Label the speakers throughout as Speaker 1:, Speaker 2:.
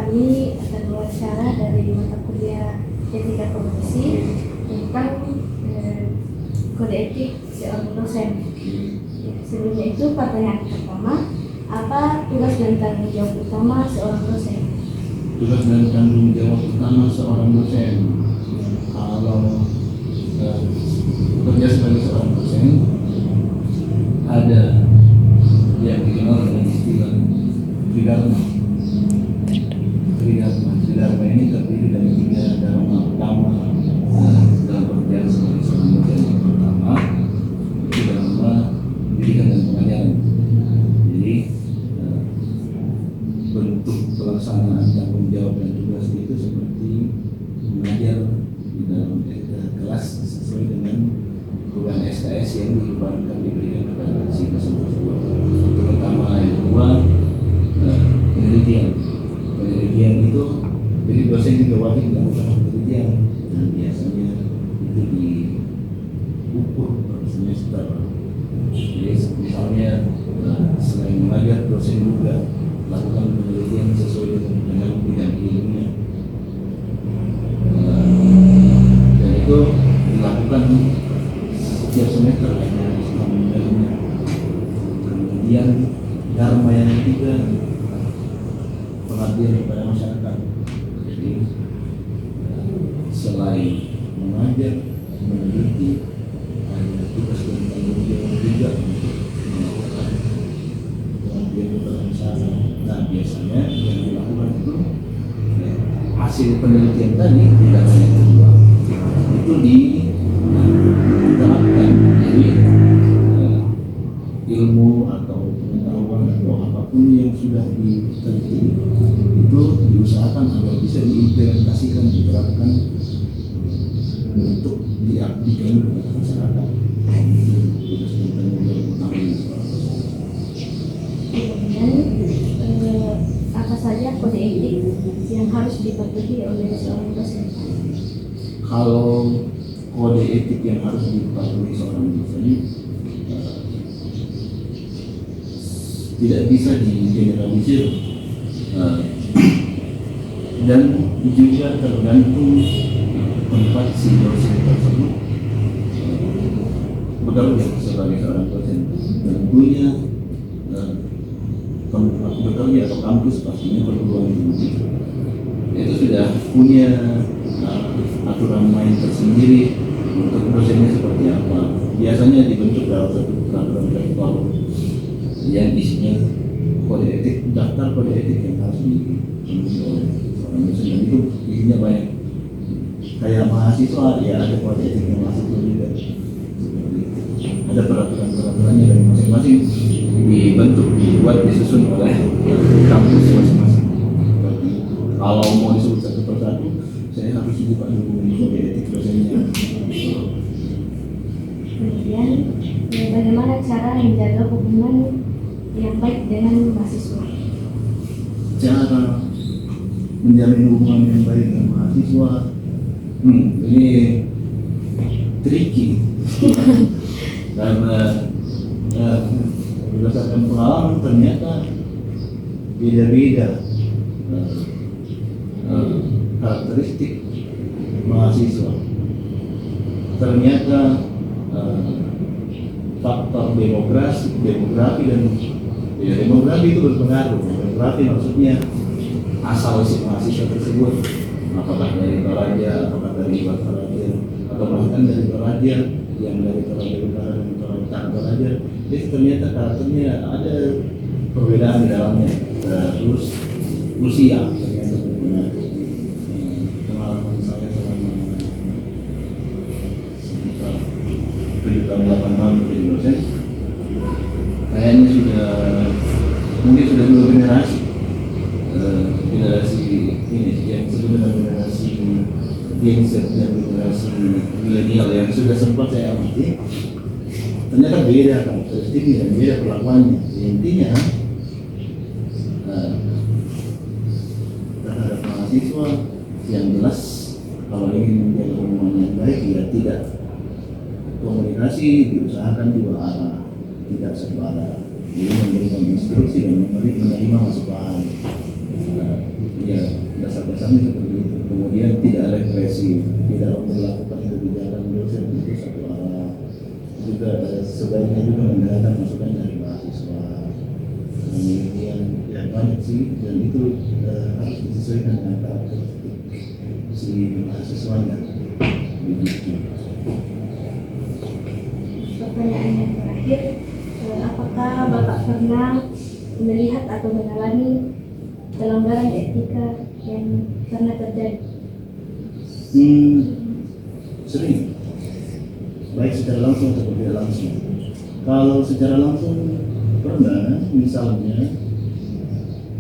Speaker 1: kami akan wawancara dari mata kuliah Etika Profesi tentang kode etik seorang dosen. Sebelumnya itu pertanyaan pertama, apa tugas dan tanggung jawab utama seorang dosen?
Speaker 2: Tugas dan tanggung jawab utama seorang dosen, kalau bekerja sebagai seorang dosen, ada yang dikenal dengan istilah tridharma. Tridharma ini terdiri dari 3 dharma utama dalam pekerjaan sebagai seorang dosen. Yang pertama itu dharma pendidikan dan pengajaran. Jadi bentuk pelaksanaan tanggung jawab dan tugas itu seperti mengajar di dalam kelas sesuai dengan program SKS yang diberikan kepada si dosen tersebut. Itu pertama. Yang kedua, penelitian itu, jadi dosen juga wajib melakukan penelitian, dan biasanya itu diukur per semester. Jadi misalnya selain mengajar, dosen juga lakukan penelitian sesuai dengan bidang ilmunya, dan itu dilakukan setiap semester selama mengajarnya. Kemudian dharma yang ketiga, pengabdian kepada masyarakat. Jadi selain mengajar, meneliti, ada tugas dan tanggung jawab juga untuk melakukan pengabdian kepada masyarakat. Nah, biasanya yang dilakukan itu hasil penelitian tadi tidak hanya kedua itu diterapkan. Jadi ilmu atau pengetahuan atau apapun yang sudah diteliti itu diusahakan agar bisa diimplementasikan, diterapkan untuk diabdikan kepada masyarakat. Tugas dan tanggung jawab utamanya seorang dosen.
Speaker 1: Kemudian apa saja kode etik yang harus dipatuhi oleh seorang dosen?
Speaker 2: Kalau kode etik yang harus dipatuhi seorang dosen tidak bisa digeneralisir, dan juga tergantung tempat si dosen tersebut bekerja sebagai seorang dosen. Tentunya tempat bekerja atau kampus pastinya perguruan tinggi itu sudah punya aturan main tersendiri untuk dosennya seperti apa. Biasanya dibentuk dalam satu peraturan rektor yang isinya kode etik, daftar kode etik yang harus dipenuhi oleh seorang dosen, dan itu isinya banyak. Kayak mahasiswa ya ada kode etik yang mahasiswa juga. Ada peraturan-peraturannya dari masing-masing, dibentuk, dibuat, disusun oleh kampus masing-masing. Kalau mau disebut satu persatu, saya harus buka dulu kode etik dosennya.
Speaker 1: Kemudian bagaimana cara menjaga hubungan yang baik dengan mahasiswa?
Speaker 2: Cara menjalin hubungan yang baik dengan mahasiswa, ini tricky. Karena berdasarkan pengalaman ternyata beda-beda karakteristik mahasiswa. Ternyata faktor demografi dan demografi itu berpengaruh. Demografi maksudnya asal si mahasiswa tersebut, apakah dari Toraja, apakah dari luar Toraja, atau bahkan dari Toraja, yang dari Toraja Utara dan Toraja Toraja. Jadi ternyata karakternya ada perbedaan di dalamnya. Terus usia ternyata berpengaruh. Pengalaman saya selama sekitar 7 tahun 8 tahun menjadi dosen, kayaknya mungkin sudah 2 generasi. Generasi ini yang sebenarnya generasi Gen Z dan generasi milenial yang sudah sempat saya amati, ternyata beda karakteristiknya dan beda perlakuannya. Intinya terhadap mahasiswa yang jelas, kalau ingin menjaga hubungan yang baik ya tidak, komunikasi diusahakan dua arah, tidak satu arah. Jadi memberikan instruksi dan menerima masukan. Ya, dasarnya seperti itu. Kemudian tidak represi, tidak melakukan kebijakan dosen itu satu arah. Juga sebaiknya juga mendengarkan masukan dari mahasiswa. Kemudian ya banyak sih, dan itu harus disesuaikan dengan karakteristik si mahasiswanya. Begitu.
Speaker 1: Pertanyaan yang terakhir, apakah Bapak pernah melihat atau mengalami pelanggaran etika yang pernah terjadi?
Speaker 2: Sering, baik secara langsung atau tidak langsung. Kalau secara langsung pernah, misalnya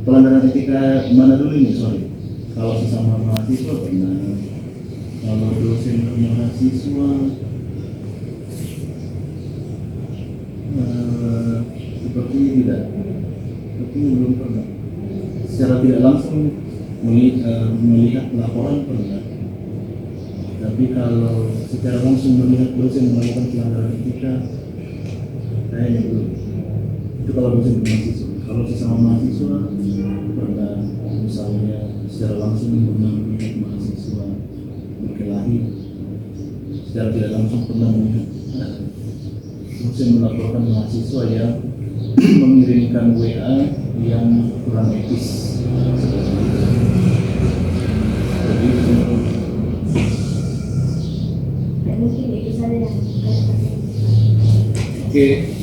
Speaker 2: pelanggaran etika mana dulu ini, sorry. Kalau sesama mahasiswa pernah, kalau dosen dan mahasiswa sepertinya tidak, sepertinya belum pernah. Secara tidak langsung melihat laporan pernah, tapi kalau secara langsung melihat dosen melakukan pelanggaran etika kayaknya belum. Itu kalau dosen dan mahasiswa. Kalau sesama mahasiswa pernah, misalnya secara langsung pernah melihat mahasiswa berkelahi, secara tidak langsung pernah melihat dosen melaporkan mahasiswa yang mengirimkan WA yang kurang etis. Jadi
Speaker 1: Ya, mungkin itu saja yang saya sampaikan.
Speaker 2: oke.